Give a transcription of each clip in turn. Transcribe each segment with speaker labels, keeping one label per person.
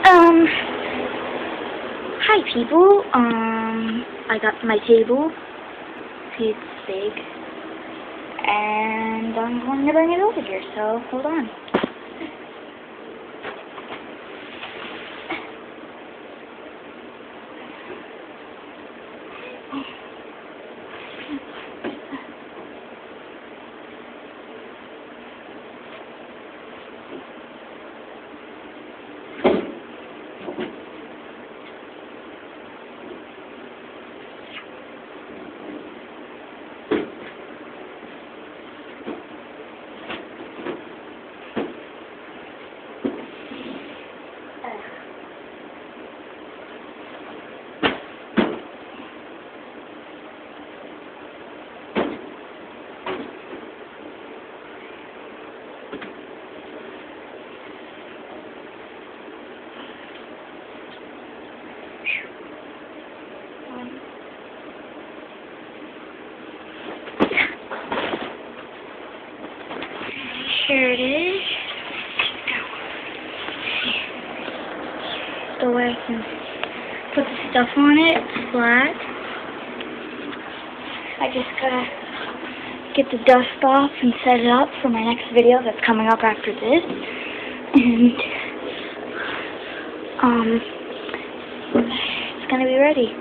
Speaker 1: Hi people. I got my table. It's big. And I'm going to bring it over here, so hold on. Here it is. The way I can put the stuff on it, flat. I just gotta get the dust off and set it up for my next video that's coming up after this. And it's gonna be ready.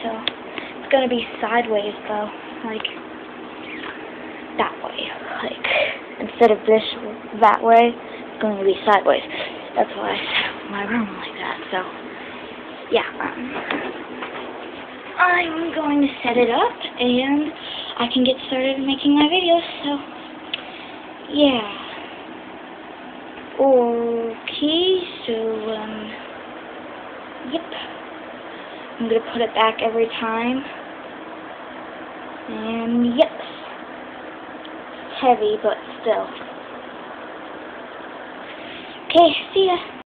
Speaker 1: So it's gonna be sideways though, like that way. Like instead of this that way, it's going to be sideways. That's why I set up my room like that. So yeah, I'm going to set it up and I can get started making my videos. So yeah. Okay, so yep. I'm gonna put it back every time. And yep. Heavy, but still. Okay, see ya.